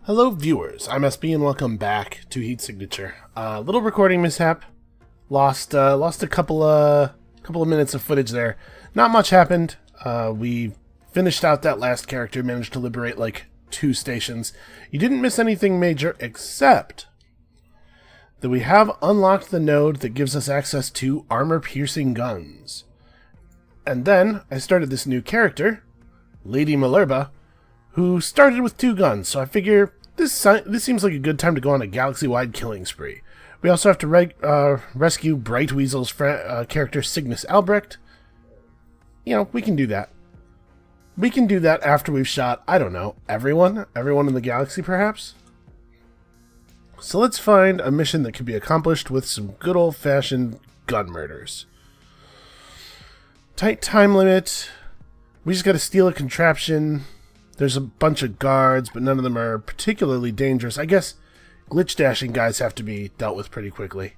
Hello viewers, I'm SB and welcome back to Heat Signature. Little recording mishap. Lost a couple of minutes of footage there. Not much happened. We finished out that last character, managed to liberate like 2 stations. You didn't miss anything major except that we have unlocked the node that gives us access to armor-piercing guns. And then I started this new character, Lady Malerba, who started with 2 guns, so I figure this seems like a good time to go on a galaxy-wide killing spree. We also have to rescue Bright Weasel's character Cygnus Albrecht. You know, we can do that. We can do that after we've shot, I don't know, everyone in the galaxy, perhaps? So let's find a mission that can be accomplished with some good old-fashioned gun murders. Tight time limit. We just gotta steal a contraption. There's a bunch of guards, but none of them are particularly dangerous. I guess glitch dashing guys have to be dealt with pretty quickly.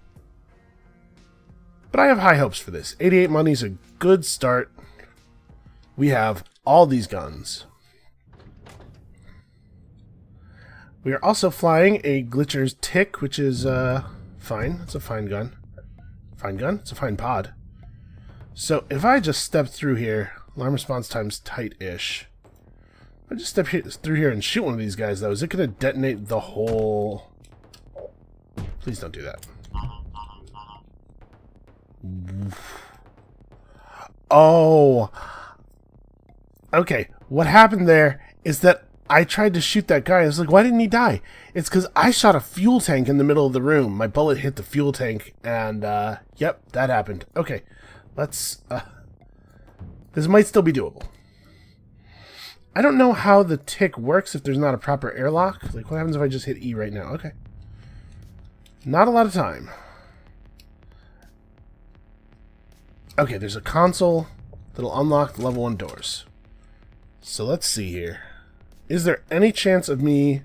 But I have high hopes for this. 88 money's a good start. We have all these guns. We are also flying a Glitcher's Tick, which is fine. It's a fine gun. Fine gun? It's a fine pod. So if I just step through here, alarm response time's tight-ish. I just step through here and shoot one of these guys, though. Is it going to detonate the whole... Please don't do that. Oh! Okay, what happened there is that I tried to shoot that guy. I was like, why didn't he die? It's because I shot a fuel tank in the middle of the room. My bullet hit the fuel tank, and, yep, that happened. Okay, let's, this might still be doable. I don't know how the tick works if there's not a proper airlock. Like, what happens if I just hit E right now? Okay. Not a lot of time. Okay, there's a console that'll unlock the level 1 doors. So let's see here. Is there any chance of me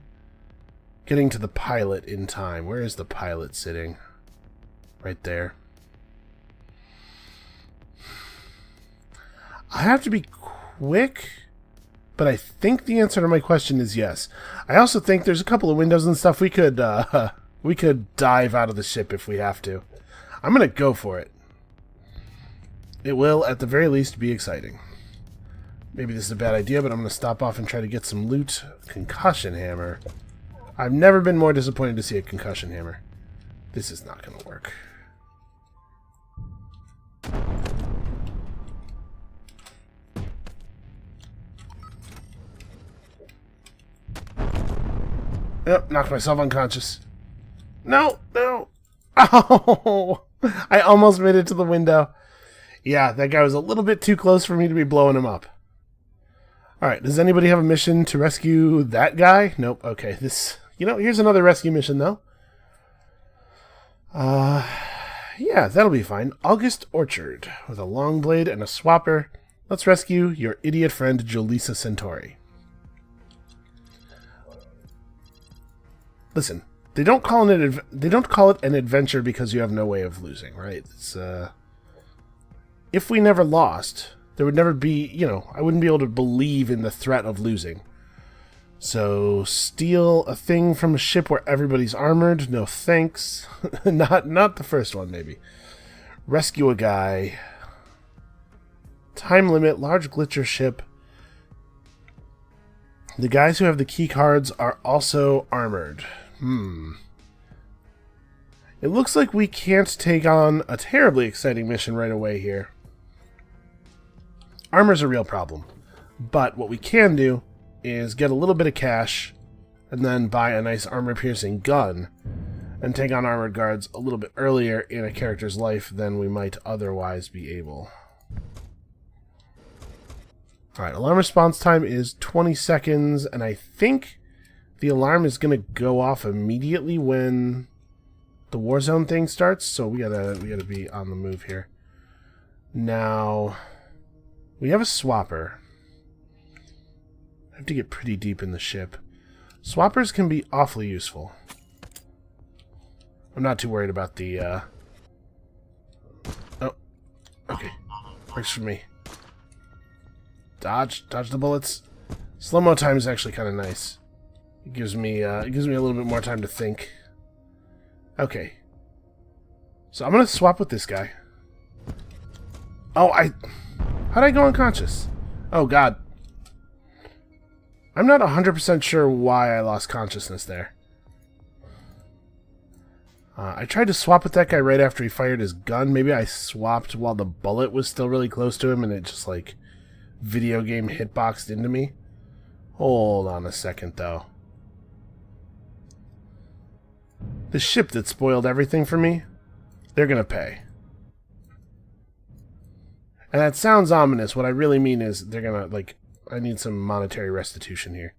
getting to the pilot in time? Where is the pilot sitting? Right there. I have to be quick, but I think the answer to my question is yes. I also think there's a couple of windows and stuff we could dive out of the ship if we have to. I'm gonna go for it. It will, at the very least, be exciting. Maybe this is a bad idea, but I'm gonna stop off and try to get some loot. Concussion hammer. I've never been more disappointed to see a concussion hammer. This is not gonna work. Yep, knocked myself unconscious. No, no. Oh, I almost made it to the window. Yeah, that guy was a little bit too close for me to be blowing him up. Alright, does anybody have a mission to rescue that guy? Nope, okay. Here's another rescue mission, though. Yeah, that'll be fine. August Orchard, with a long blade and a swapper. Let's rescue your idiot friend, Jolisa Centauri. Listen, they don't call it an adventure because you have no way of losing, right? It's, if we never lost, there would never be, I wouldn't be able to believe in the threat of losing. So, steal a thing from a ship where everybody's armored? No thanks. Not the first one, maybe. Rescue a guy. Time limit, large glitcher ship. The guys who have the key cards are also armored. It looks like we can't take on a terribly exciting mission right away here. Armor's a real problem. But what we can do is get a little bit of cash and then buy a nice armor-piercing gun and take on armored guards a little bit earlier in a character's life than we might otherwise be able. Alright, alarm response time is 20 seconds, and I think the alarm is going to go off immediately when the Warzone thing starts, so we gotta be on the move here. Now, we have a swapper. I have to get pretty deep in the ship. Swappers can be awfully useful. I'm not too worried about the, Oh, okay. Works for me. Dodge the bullets. Slow-mo time is actually kind of nice. It gives me a little bit more time to think. Okay. So I'm gonna swap with this guy. Oh, how'd I go unconscious? Oh God. I'm not 100% sure why I lost consciousness there. I tried to swap with that guy right after he fired his gun. Maybe I swapped while the bullet was still really close to him and it just like video game hitboxed into me. Hold on a second though. The ship that spoiled everything for me, they're gonna pay. And that sounds ominous. What I really mean is they're gonna, like, I need some monetary restitution here.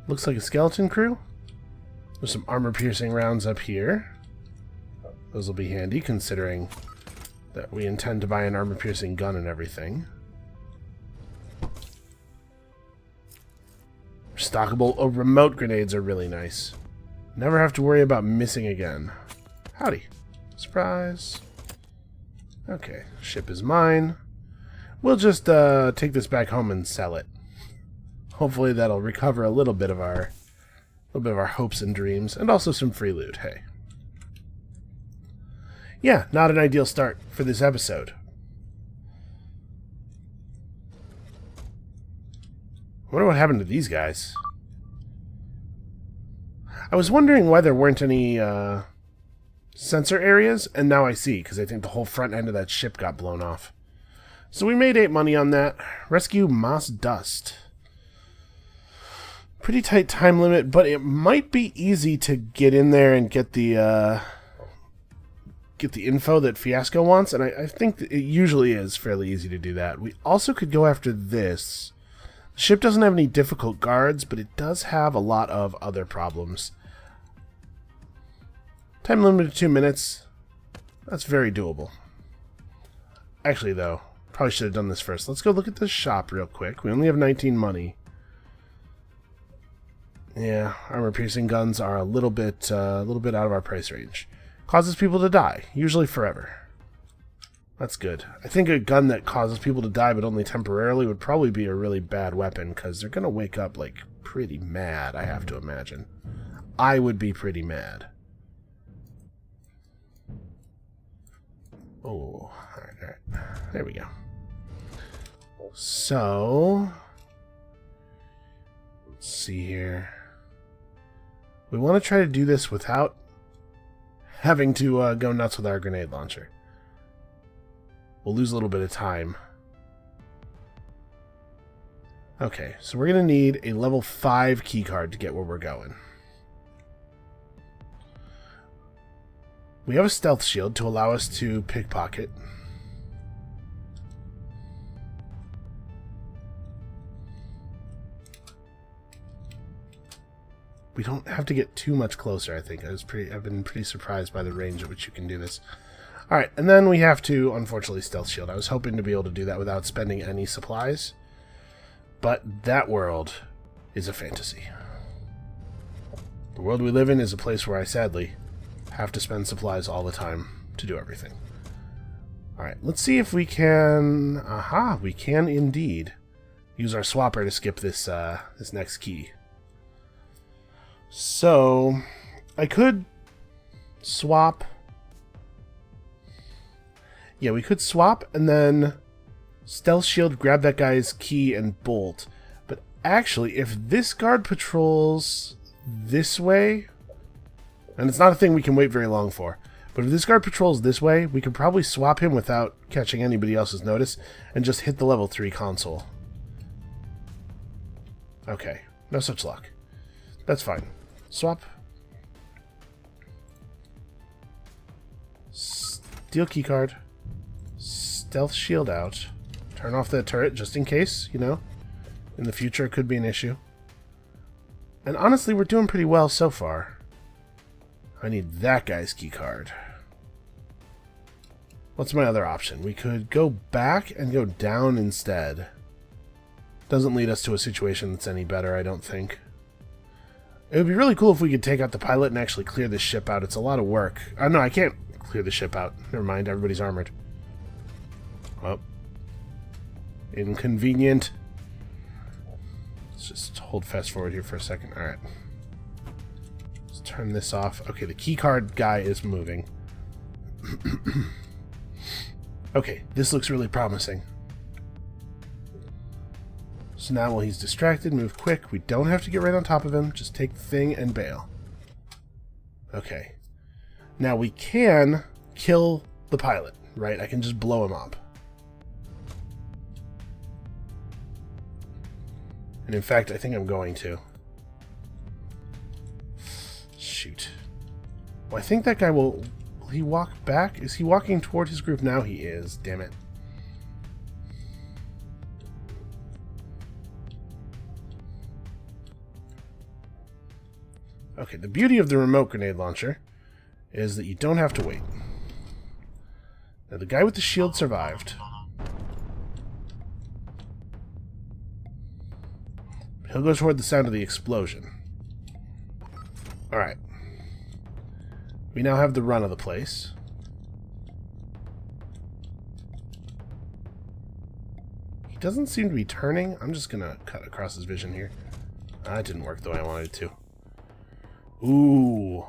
Looks like a skeleton crew. There's some armor-piercing rounds up here. Those will be handy, considering that we intend to buy an armor-piercing gun and everything. Stockable remote grenades are really nice. Never have to worry about missing again. Howdy. Surprise. Okay, ship is mine. We'll just take this back home and sell it. Hopefully that'll recover a little bit of our hopes and dreams, and also some free loot. Hey. Yeah, not an ideal start for this episode. I wonder what happened to these guys. I was wondering why there weren't any sensor areas, and now I see, because I think the whole front end of that ship got blown off. So we made 8 money on that. Rescue Moss Dust. Pretty tight time limit, but it might be easy to get in there and get the info that Fiasco wants, and I think that it usually is fairly easy to do that. We also could go after this. The ship doesn't have any difficult guards, but it does have a lot of other problems. Time limit of 2 minutes. That's very doable. Actually, though, probably should have done this first. Let's go look at this shop real quick. We only have 19 money. Yeah, armor-piercing guns are a little bit out of our price range. Causes people to die, usually forever. That's good. I think a gun that causes people to die but only temporarily would probably be a really bad weapon, because they're going to wake up, like, pretty mad, I have to imagine. I would be pretty mad. Oh, alright. There we go. So, let's see here. We want to try to do this without having to go nuts with our grenade launcher. We'll lose a little bit of time. Okay, so we're going to need a level 5 keycard to get where we're going. We have a stealth shield to allow us to pickpocket. We don't have to get too much closer, I think. I've been pretty surprised by the range at which you can do this. Alright, and then we have to, unfortunately, stealth shield. I was hoping to be able to do that without spending any supplies. But that world is a fantasy. The world we live in is a place where I, sadly, have to spend supplies all the time to do everything. Alright, let's see if we can... Aha, we can indeed use our swapper to skip this, this next key. So, I could swap... Yeah, we could swap and then stealth shield, grab that guy's key, and bolt. But actually, if this guard patrols this way... And it's not a thing we can wait very long for. But if this guard patrols this way, we could probably swap him without catching anybody else's notice and just hit the level 3 console. Okay, no such luck. That's fine. Swap. Steal keycard. Stealth shield out. Turn off the turret just in case, you know. In the future it could be an issue. And honestly, we're doing pretty well so far. I need that guy's keycard. What's my other option? We could go back and go down instead. Doesn't lead us to a situation that's any better, I don't think. It would be really cool if we could take out the pilot and actually clear this ship out. It's a lot of work. No, I can't clear the ship out. Never mind, everybody's armored. Oh. Inconvenient. Let's just hold fast forward here for a second. Alright. Let's turn this off. Okay, the keycard guy is moving. Okay, this looks really promising. So now while he's distracted, move quick. We don't have to get right on top of him. Just take the thing and bail. Okay. Now we can kill the pilot, right? I can just blow him up. And in fact, I think I'm going to. Shoot. Well, I think that guy will he walk back? Is he walking toward his group now? He is. Damn it. Okay, the beauty of the remote grenade launcher is that you don't have to wait. Now, the guy with the shield survived. He'll go toward the sound of the explosion. Alright. We now have the run of the place. He doesn't seem to be turning. I'm just gonna cut across his vision here. That didn't work the way I wanted it to. Ooh.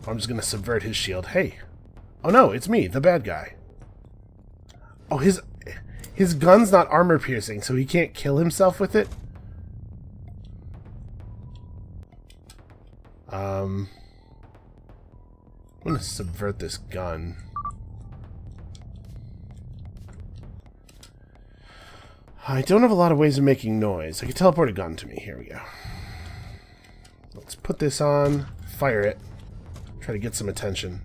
I'm just gonna subvert his shield. Hey. Oh no, it's me, the bad guy. Oh, his gun's not armor piercing, so he can't kill himself with it? I'm gonna subvert this gun. I don't have a lot of ways of making noise. I can teleport a gun to me. Here we go. Let's put this on, fire it, try to get some attention.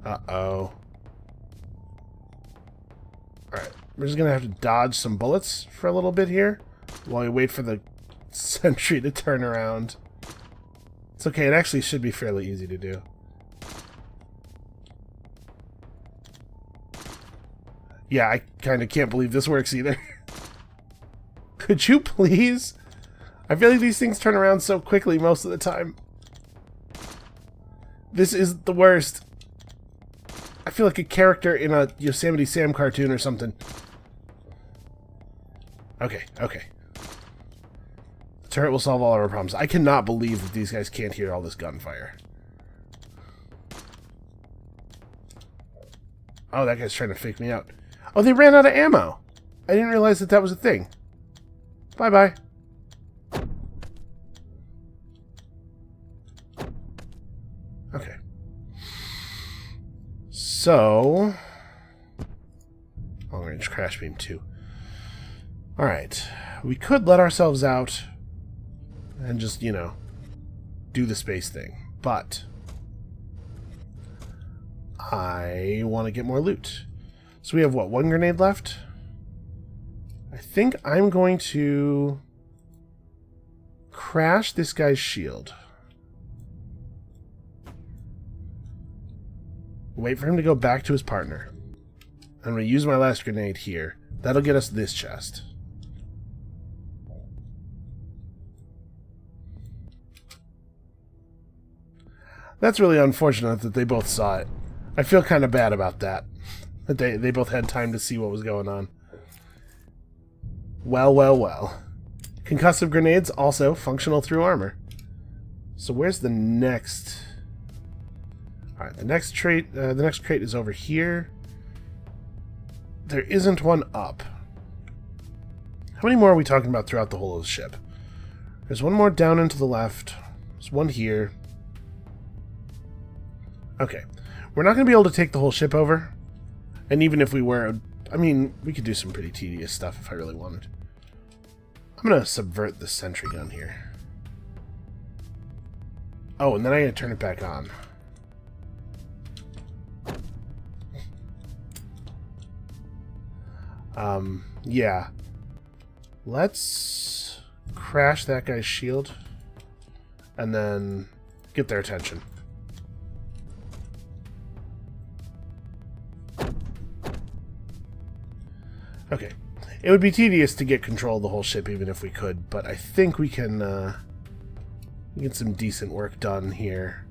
Uh-oh. Alright, we're just gonna have to dodge some bullets for a little bit here while we wait for the sentry to turn around. It's okay, it actually should be fairly easy to do. Yeah, I kind of can't believe this works either. Could you please? I feel like these things turn around so quickly most of the time. This is the worst. I feel like a character in a Yosemite Sam cartoon or something. Okay, okay. The turret will solve all our problems. I cannot believe that these guys can't hear all this gunfire. Oh, that guy's trying to fake me out. Oh, they ran out of ammo. I didn't realize that that was a thing. Bye-bye. Okay. So... long-range crash beam 2. Alright. We could let ourselves out and just, you know, do the space thing. But I want to get more loot. So we have, what, 1 grenade left? I think I'm going to crash this guy's shield. Wait for him to go back to his partner. I'm going to use my last grenade here. That'll get us this chest. That's really unfortunate that they both saw it. I feel kind of bad about that. That they both had time to see what was going on. Well, well, well. Concussive grenades also functional through armor. So where's the next... Alright, the next crate is over here. There isn't one up. How many more are we talking about throughout the whole of the ship? There's one more down and to the left. There's one here. Okay. We're not going to be able to take the whole ship over. And even if we were... I mean, we could do some pretty tedious stuff if I really wanted. I'm going to subvert the sentry gun here. Oh, and then I got to turn it back on. Yeah. Let's crash that guy's shield and then get their attention. Okay. It would be tedious to get control of the whole ship even if we could, but I think we can get some decent work done here.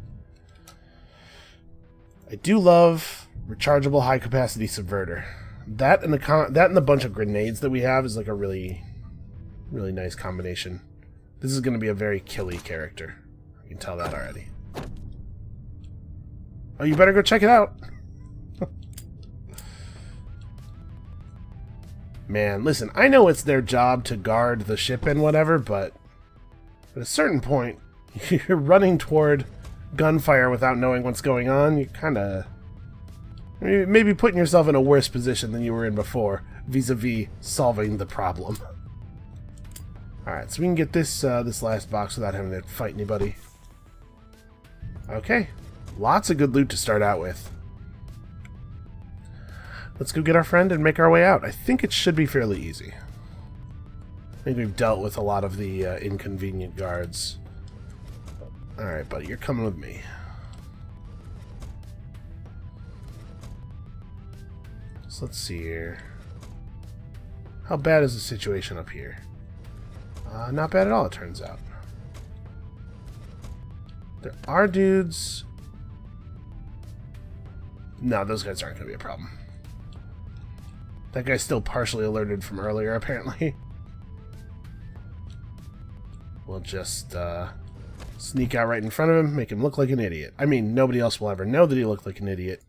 I do love rechargeable high-capacity subverter. That and the bunch of grenades that we have is like a really, really nice combination. This is going to be a very killy character. You can tell that already. Oh, you better go check it out. Man, listen, I know it's their job to guard the ship and whatever, but at a certain point, you're running toward gunfire without knowing what's going on. You're kind of maybe putting yourself in a worse position than you were in before, vis-a-vis solving the problem. Alright, so we can get this this last box without having to fight anybody. Okay, lots of good loot to start out with. Let's go get our friend and make our way out. I think it should be fairly easy. I think we've dealt with a lot of the inconvenient guards. Alright, buddy, you're coming with me. So let's see here. How bad is the situation up here? Not bad at all, it turns out. There are dudes... No, those guys aren't going to be a problem. That guy's still partially alerted from earlier, apparently. We'll just sneak out right in front of him, make him look like an idiot. I mean, nobody else will ever know that he looked like an idiot.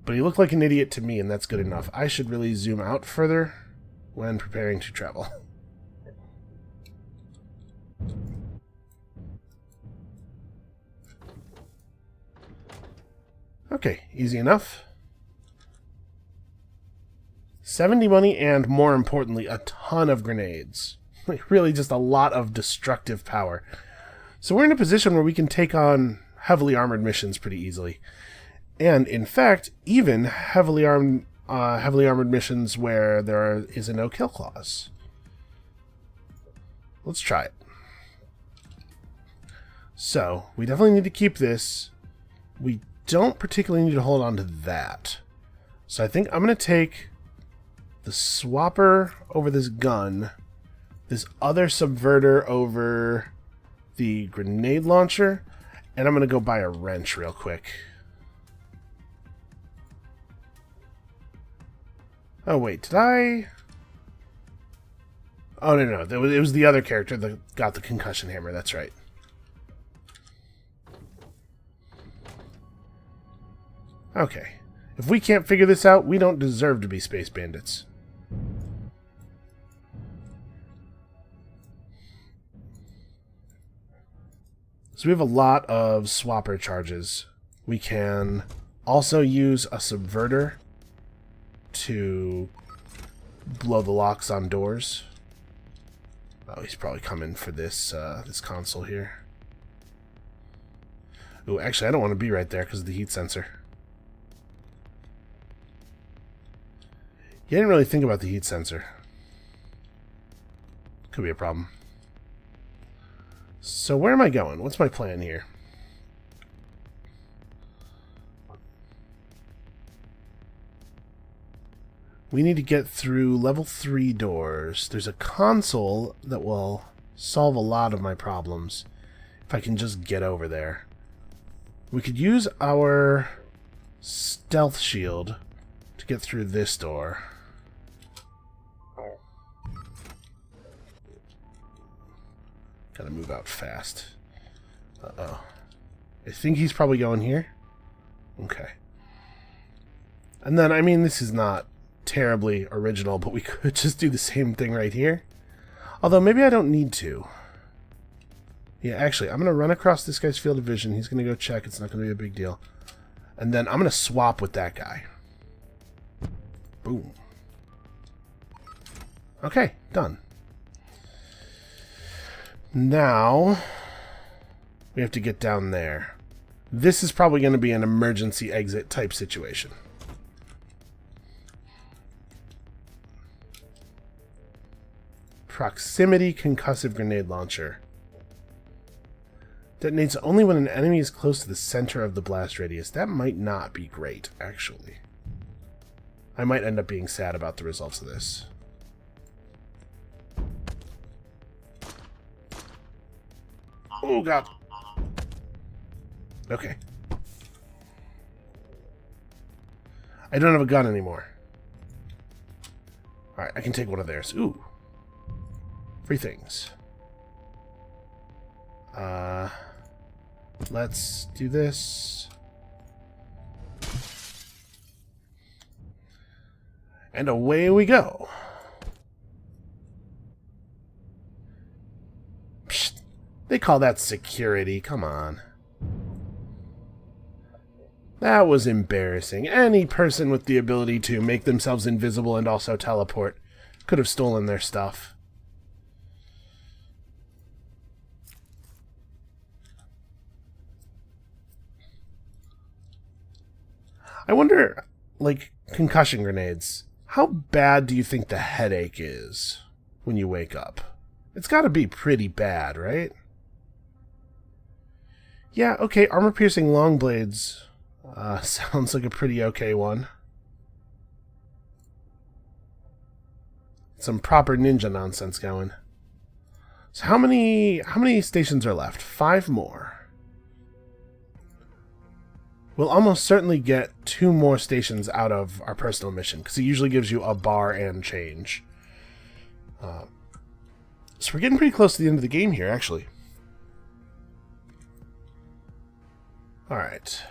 But he looked like an idiot to me, and that's good enough. I should really zoom out further when preparing to travel. Okay, easy enough. 70 money and, more importantly, a ton of grenades. Like, really just a lot of destructive power. So we're in a position where we can take on heavily armored missions pretty easily. And, in fact, even heavily armored missions where there is a no-kill clause. Let's try it. So, we definitely need to keep this. We don't particularly need to hold on to that. So I think I'm going to take the swapper over this gun, this other subverter over the grenade launcher, and I'm going to go buy a wrench real quick. Oh, wait, did I... Oh, no, it was the other character that got the concussion hammer, that's right. Okay. If we can't figure this out, we don't deserve to be space bandits. So we have a lot of swapper charges. We can also use a subverter to blow the locks on doors. Oh, he's probably coming for this this console here. Ooh, actually, I don't want to be right there because of the heat sensor. You didn't really think about the heat sensor. Could be a problem. So where am I going? What's my plan here? We need to get through level 3 doors. There's a console that will solve a lot of my problems if I can just get over there. We could use our stealth shield to get through this door. Gotta move out fast. Uh-oh. I think he's probably going here. Okay. And then, I mean, this is not terribly original, but we could just do the same thing right here. Although, maybe I don't need to. Yeah, actually, I'm going to run across this guy's field of vision. He's going to go check. It's not going to be a big deal. And then I'm going to swap with that guy. Boom. Okay, done. Now, we have to get down there. This is probably going to be an emergency exit type situation. Proximity concussive grenade launcher. Detonates only when an enemy is close to the center of the blast radius. That might not be great, actually. I might end up being sad about the results of this. Oh, God. Okay. I don't have a gun anymore. Alright, I can take one of theirs. Ooh. Free things. Let's do this. And away we go. Psst. They call that security. Come on. That was embarrassing. Any person with the ability to make themselves invisible and also teleport could have stolen their stuff. I wonder, like, concussion grenades, how bad do you think the headache is when you wake up? It's got to be pretty bad, right? Yeah, okay, armor-piercing long blades sounds like a pretty okay one. Some proper ninja nonsense going. So how many stations are left? 5 more. We'll almost certainly get 2 more stations out of our personal mission, because it usually gives you a bar and change. So we're getting pretty close to the end of the game here, actually. Alright.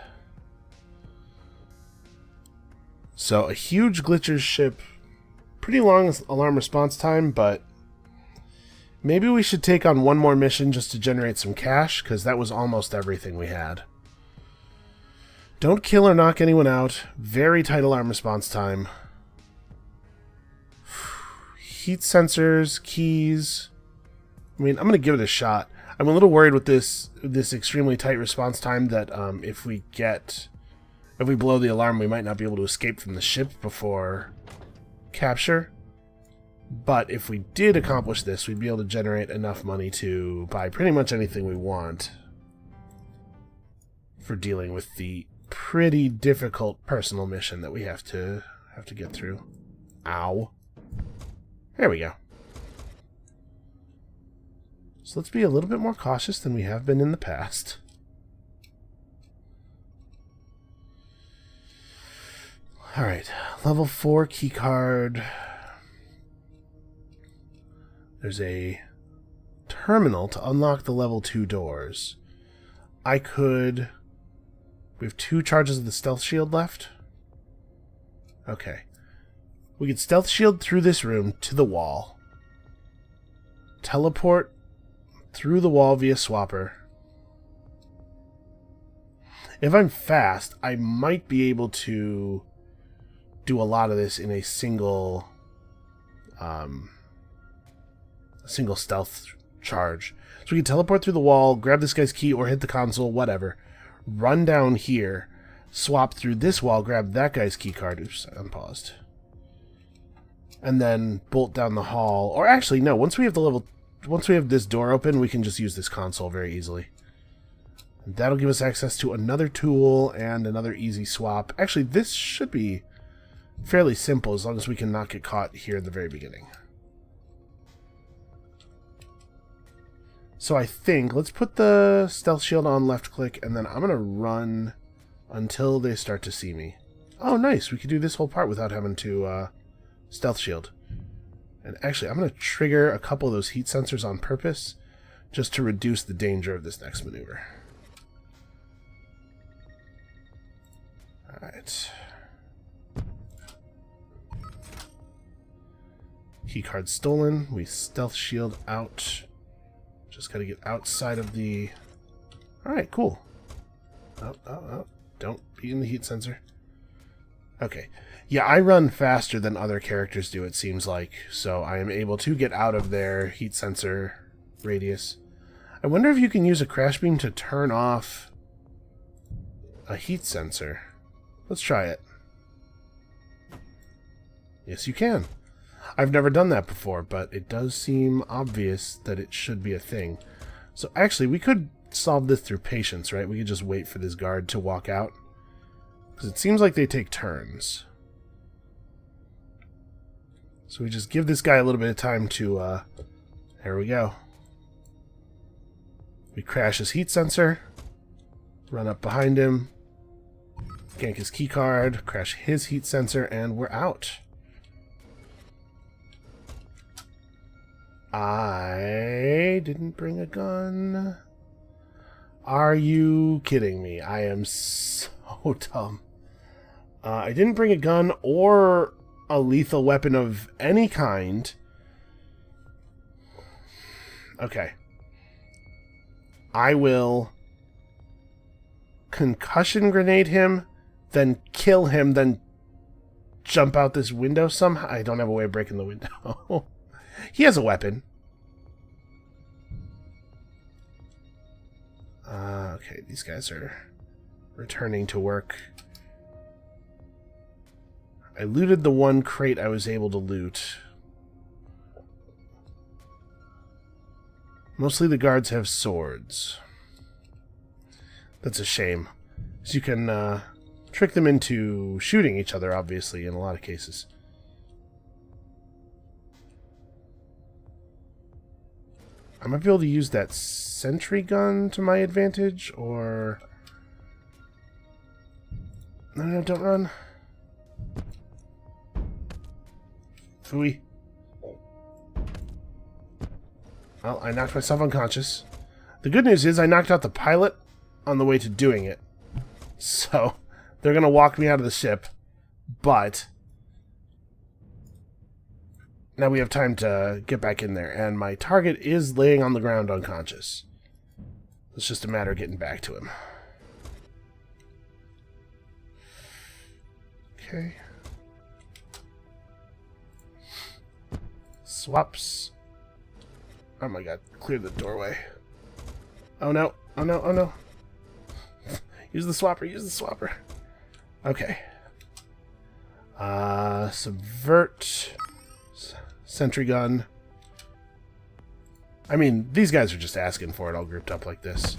So a huge glitcher's ship. Pretty long alarm response time, but maybe we should take on one more mission just to generate some cash, because that was almost everything we had. Don't kill or knock anyone out. Very tight alarm response time. Heat sensors, keys. I mean, I'm going to give it a shot. I'm a little worried with this extremely tight response time that if we blow the alarm, we might not be able to escape from the ship before capture. But if we did accomplish this, we'd be able to generate enough money to buy pretty much anything we want for dealing with the pretty difficult personal mission that we have to get through. Ow. There we go. So let's be a little bit more cautious than we have been in the past. Alright, level 4 keycard. There's a terminal to unlock the level 2 doors. We have 2 charges of the stealth shield left. Okay. We could stealth shield through this room to the wall. Teleport through the wall via swapper. If I'm fast, I might be able to do a lot of this in a single stealth charge. So we can teleport through the wall, grab this guy's key, or hit the console, whatever. Run down here, swap through this wall, grab that guy's key card. Oops, I unpaused. And then bolt down the hall. Or actually, no, once we have this door open, we can just use this console very easily. That'll give us access to another tool and another easy swap. Actually, this should be fairly simple as long as we can not get caught here in the very beginning. So I think, let's put the stealth shield on left click, and then I'm going to run until they start to see me. Oh, nice. We could do this whole part without having to stealth shield. And actually, I'm going to trigger a couple of those heat sensors on purpose, just to reduce the danger of this next maneuver. Alright. Keycard stolen. We stealth shield out. Just gotta get outside of the... Alright, cool. Oh. Don't be in the heat sensor. Okay. Yeah, I run faster than other characters do, it seems like. So I am able to get out of their heat sensor radius. I wonder if you can use a crash beam to turn off a heat sensor. Let's try it. Yes, you can. I've never done that before, but it does seem obvious that it should be a thing. So actually, we could solve this through patience, right? We could just wait for this guard to walk out. Because it seems like they take turns. So we just give this guy a little bit of time to, there we go. We crash his heat sensor, run up behind him, gank his keycard, crash his heat sensor, and we're out. I didn't bring a gun. Are you kidding me? I am so dumb. I didn't bring a gun or a lethal weapon of any kind. Okay. I will concussion grenade him, then kill him, then jump out this window somehow. I don't have a way of breaking the window. He has a weapon. Okay, these guys are returning to work. I looted the one crate I was able to loot. Mostly the guards have swords. That's a shame. So you can trick them into shooting each other, obviously, in a lot of cases. I might be able to use that sentry gun to my advantage, or... No, don't run. Phooey. Well, I knocked myself unconscious. The good news is I knocked out the pilot on the way to doing it. So, they're going to walk me out of the ship, but... now we have time to get back in there, and my target is laying on the ground unconscious. It's just a matter of getting back to him. Okay. Swaps. Oh my god, clear the doorway. Oh no, oh no, oh no. Use the swapper, use the swapper. Okay. Subvert. Sentry gun. I mean, these guys are just asking for it all grouped up like this.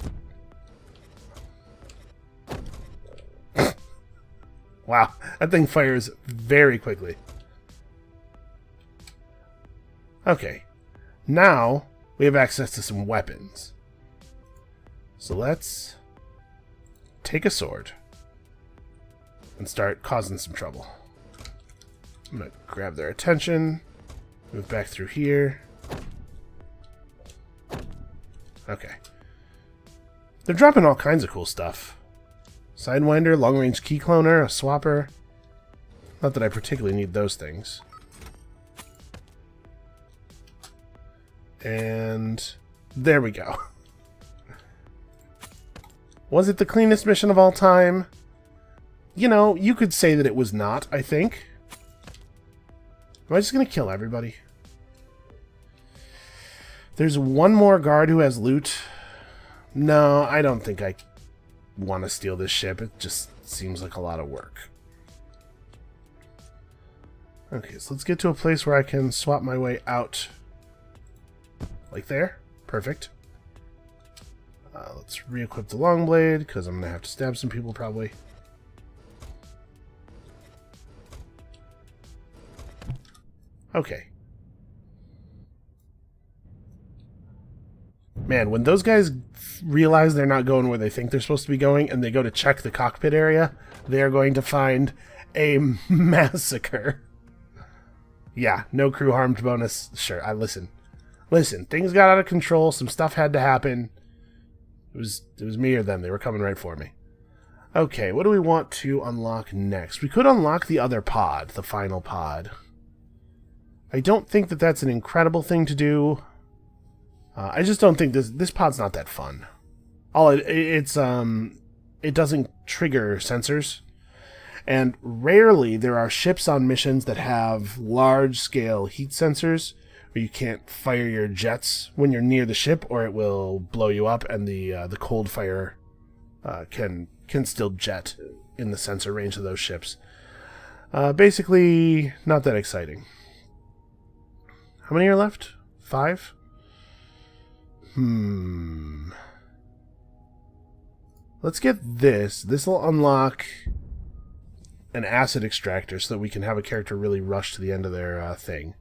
Wow, that thing fires very quickly. Okay, now we have access to some weapons. So let's take a sword and start causing some trouble. I'm going to grab their attention, move back through here. Okay. They're dropping all kinds of cool stuff. Sidewinder, long-range key cloner, a swapper. Not that I particularly need those things. And there we go. Was it the cleanest mission of all time? You know, you could say that it was not, I think. Am I just going to kill everybody? There's one more guard who has loot. No, I don't think I want to steal this ship. It just seems like a lot of work. Okay, so let's get to a place where I can swap my way out. Like there. Perfect. Let's re-equip the long blade, because I'm going to have to stab some people probably. Okay. Man, when those guys realize they're not going where they think they're supposed to be going, and they go to check the cockpit area, they are going to find a massacre. Yeah, no crew harmed bonus. Sure, listen. Listen, things got out of control, some stuff had to happen. It was me or them. They were coming right for me. Okay, what do we want to unlock next? We could unlock the other pod, the final pod. I don't think that that's an incredible thing to do. I just don't think this pod's not that fun. It doesn't trigger sensors, and rarely there are ships on missions that have large-scale heat sensors where you can't fire your jets when you're near the ship, or it will blow you up, and the cold fire can still jet in the sensor range of those ships. Basically, not that exciting. How many are left? 5? Let's get this. This will unlock an acid extractor so that we can have a character really rush to the end of their thing.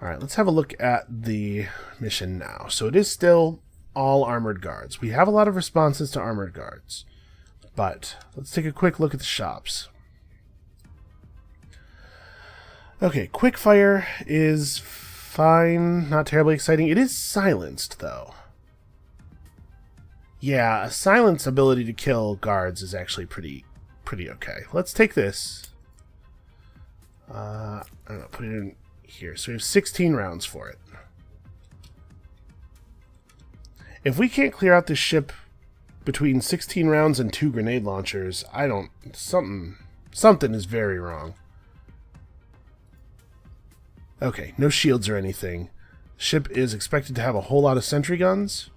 Alright, let's have a look at the mission now. So it is still all armored guards. We have a lot of responses to armored guards. But let's take a quick look at the shops. Okay, quick fire is fine, not terribly exciting. It is silenced, though. Yeah, a silence ability to kill guards is actually pretty okay. Let's take this. I don't know, put it in here. So we have 16 rounds for it. If we can't clear out this ship between 16 rounds and 2 grenade launchers, something is very wrong. Okay, no shields or anything. Ship is expected to have a whole lot of sentry guns.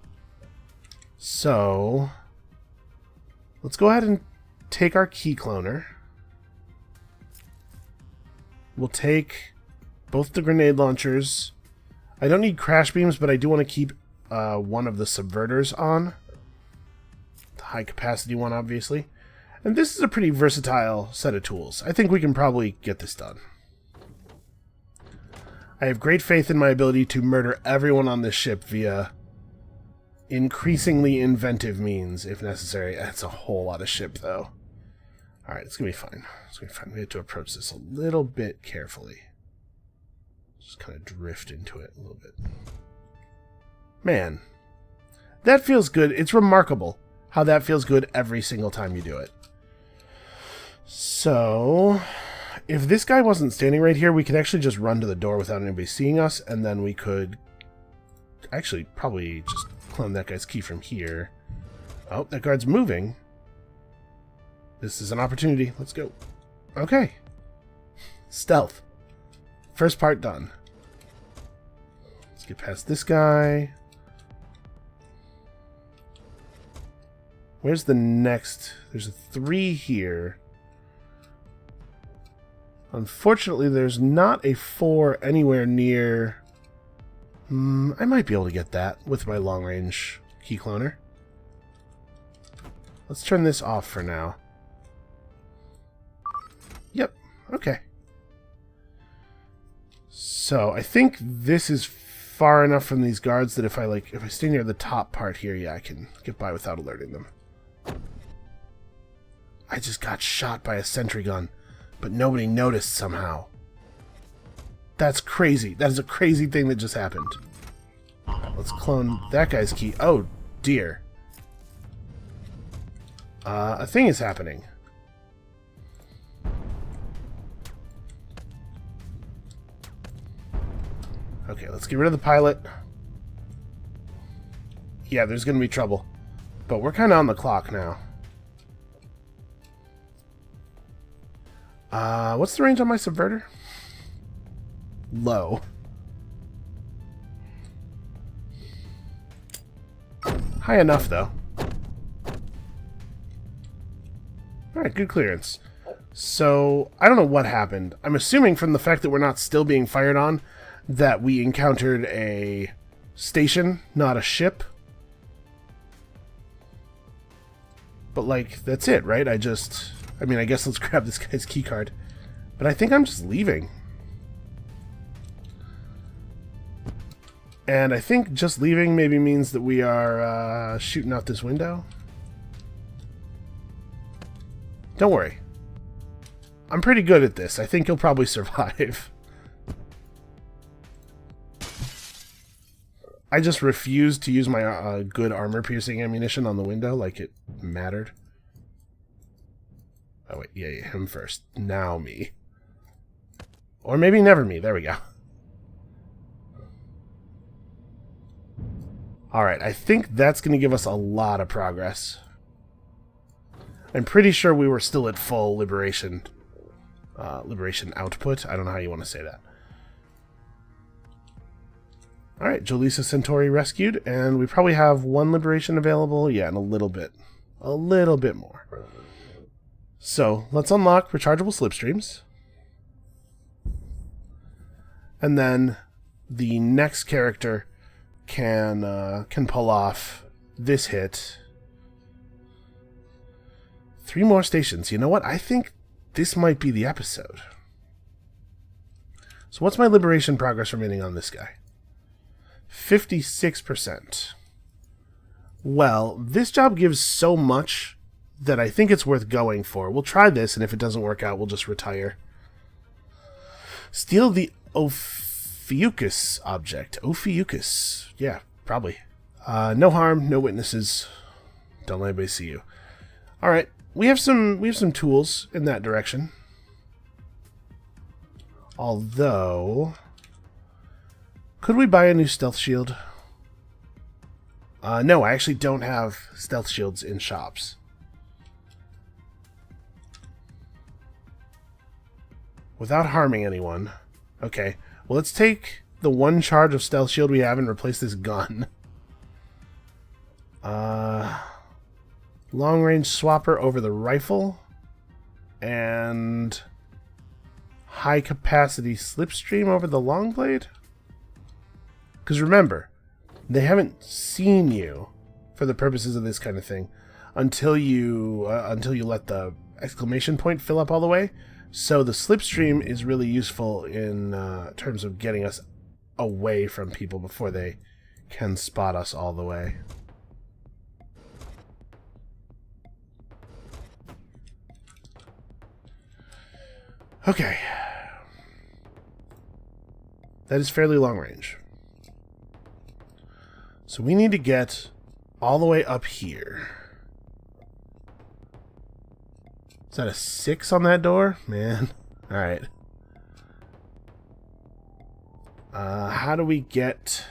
So, let's go ahead and take our key cloner. We'll take both the grenade launchers. I don't need crash beams, but I do want to keep one of the subverters on. The high capacity one, obviously. And this is a pretty versatile set of tools. I think we can probably get this done. I have great faith in my ability to murder everyone on this ship via increasingly inventive means, if necessary. That's a whole lot of ship, though. Alright, it's going to be fine. It's going to be fine. We have to approach this a little bit carefully. Just kind of drift into it a little bit. Man, that feels good. It's remarkable how that feels good every single time you do it. So, if this guy wasn't standing right here, we could actually just run to the door without anybody seeing us, and then we could actually probably just clone that guy's key from here. Oh, that guard's moving. This is an opportunity. Let's go. Okay. Stealth. First part done. Let's get past this guy. Where's the next? There's a 3 here. Unfortunately, there's not a 4 anywhere near. I might be able to get that with my long-range key cloner. Let's turn this off for now. Yep. Okay. So I think this is far enough from these guards that if I stay near the top part here, yeah, I can get by without alerting them. I just got shot by a sentry gun, but nobody noticed somehow. That's crazy. That is a crazy thing that just happened. Let's clone that guy's key. Oh, dear. A thing is happening. Okay, let's get rid of the pilot. Yeah, there's going to be trouble. But we're kind of on the clock now. What's the range on my subverter? Low. High enough, though. Alright, good clearance. So, I don't know what happened. I'm assuming from the fact that we're not still being fired on that we encountered a station, not a ship. But, like, that's it, right? I mean, I guess let's grab this guy's keycard. But I think I'm just leaving. And I think just leaving maybe means that we are shooting out this window. Don't worry. I'm pretty good at this. I think you'll probably survive. I just refused to use my good armor-piercing ammunition on the window like it mattered. Oh, wait. Yeah, him first. Now me. Or maybe never me. There we go. Alright, I think that's going to give us a lot of progress. I'm pretty sure we were still at full liberation output. I don't know how you want to say that. Alright, Jolisa Centauri rescued, and we probably have 1 liberation available. Yeah, and a little bit more. So, let's unlock rechargeable slipstreams. And then the next character can pull off this hit. 3 more stations. You know what? I think this might be the episode. So what's my liberation progress remaining on this guy? 56%. Well, this job gives so much that I think it's worth going for. We'll try this, and if it doesn't work out, we'll just retire. Steal the Ophiuchus object. Ophiuchus. Yeah, probably. No harm, no witnesses. Don't let anybody see you. Alright, we have some tools in that direction. Although, could we buy a new stealth shield? No, I actually don't have stealth shields in shops. Without harming anyone. Okay, well, let's take the one charge of stealth shield we have and replace this gun. Long range swapper over the rifle. And high capacity slipstream over the long blade? Because remember, they haven't seen you for the purposes of this kind of thing until you let the exclamation point fill up all the way. So the slipstream is really useful in terms of getting us away from people before they can spot us all the way. Okay. That is fairly long range. So we need to get all the way up here. Is that a 6 on that door? Man. Alright. How do we get...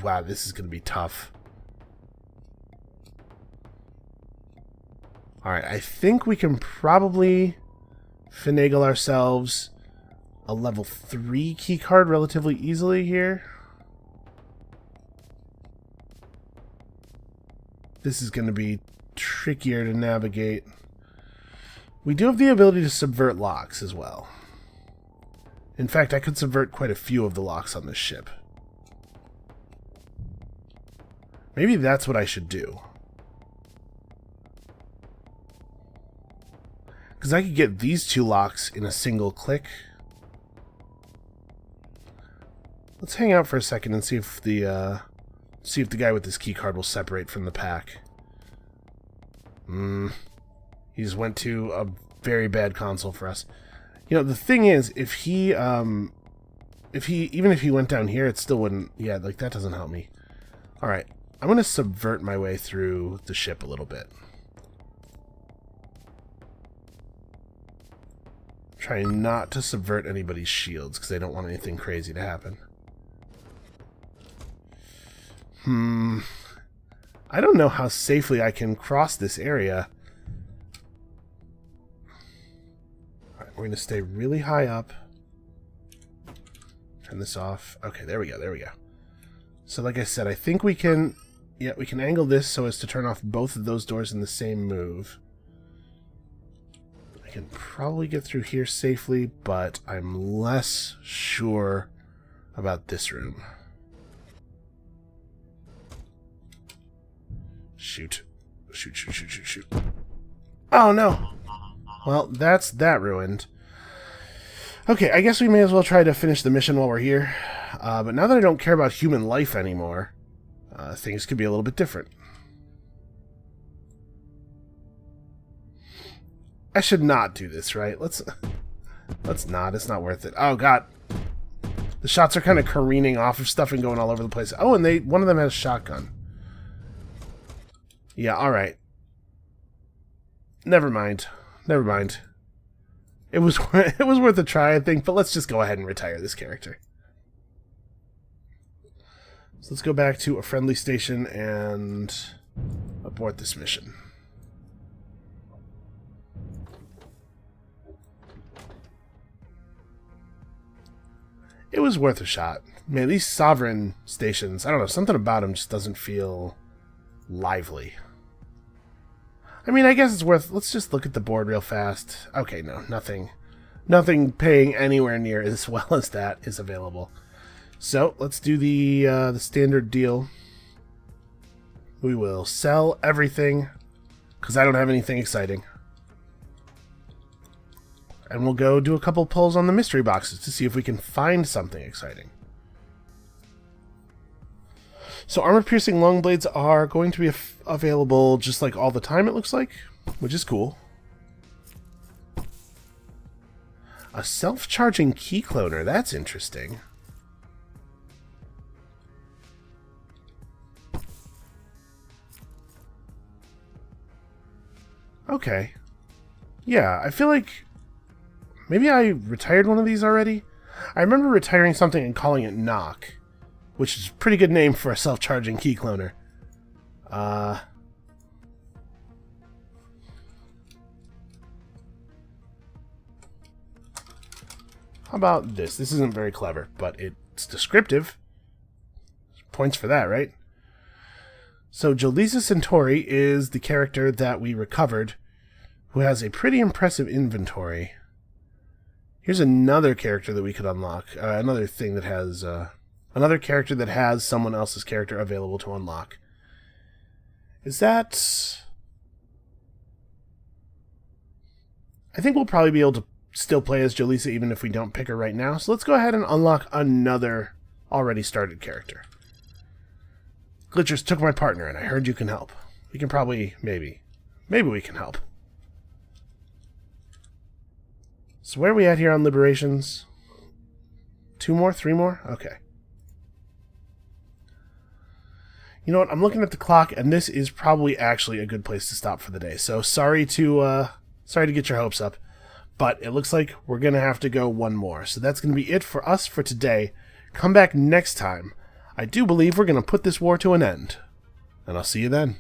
Wow, this is going to be tough. Alright, I think we can probably finagle ourselves a level 3 keycard relatively easily here. This is going to be trickier to navigate. We do have the ability to subvert locks as well. In fact, I could subvert quite a few of the locks on this ship. Maybe that's what I should do. Because I could get these two locks in a single click. Let's hang out for a second and see if the guy with this keycard will separate from the pack. He just went to a very bad console for us. You know, the thing is, even if he went down here, it still wouldn't. Yeah, like that doesn't help me. All right, I'm gonna subvert my way through the ship a little bit. Trying not to subvert anybody's shields because they don't want anything crazy to happen. I don't know how safely I can cross this area. Alright, we're going to stay really high up. Turn this off. Okay, there we go, there we go. So like I said, I think we can... Yeah, we can angle this so as to turn off both of those doors in the same move. I can probably get through here safely, but I'm less sure about this room. Shoot. Shoot, shoot, shoot, shoot, shoot. Oh, no. Well, that's that ruined. Okay, I guess we may as well try to finish the mission while we're here. But now that I don't care about human life anymore, things could be a little bit different. I should not do this, right? Let's not. It's not worth it. Oh, God. The shots are kind of careening off of stuff and going all over the place. Oh, and one of them has a shotgun. Yeah, alright. Never mind. Never mind. It was worth a try, I think, but let's just go ahead and retire this character. So let's go back to a friendly station and abort this mission. It was worth a shot. Man, these sovereign stations, I don't know, something about them just doesn't feel lively. I mean, I guess it's worth... Let's just look at the board real fast. Okay, no, nothing. Nothing paying anywhere near as well as that is available. So, let's do the standard deal. We will sell everything, because I don't have anything exciting. and we'll go do a couple pulls on the mystery boxes to see if we can find something exciting. So armor-piercing long blades are going to be available just like all the time, it looks like, which is cool. A self-charging key cloner, that's interesting. Okay. Yeah, I feel like maybe I retired one of these already. I remember retiring something and calling it Knock, which is a pretty good name for a self-charging key cloner. How about this? This isn't very clever, but it's descriptive. Points for that, right? So Jolisa Centauri is the character that we recovered, who has a pretty impressive inventory. Here's another character that we could unlock. Another thing that has... another character that has someone else's character available to unlock. Is that... I think we'll probably be able to still play as Jolisa even if we don't pick her right now. So let's go ahead and unlock another already started character. Glitchers took my partner and I heard you can help. We can probably... maybe we can help. So where are we at here on liberations? 2 more? 3 more? Okay. You know what? I'm looking at the clock, and this is probably actually a good place to stop for the day. So sorry to get your hopes up, but it looks like we're going to have to go one more. So that's going to be it for us for today. Come back next time. I do believe we're going to put this war to an end. And I'll see you then.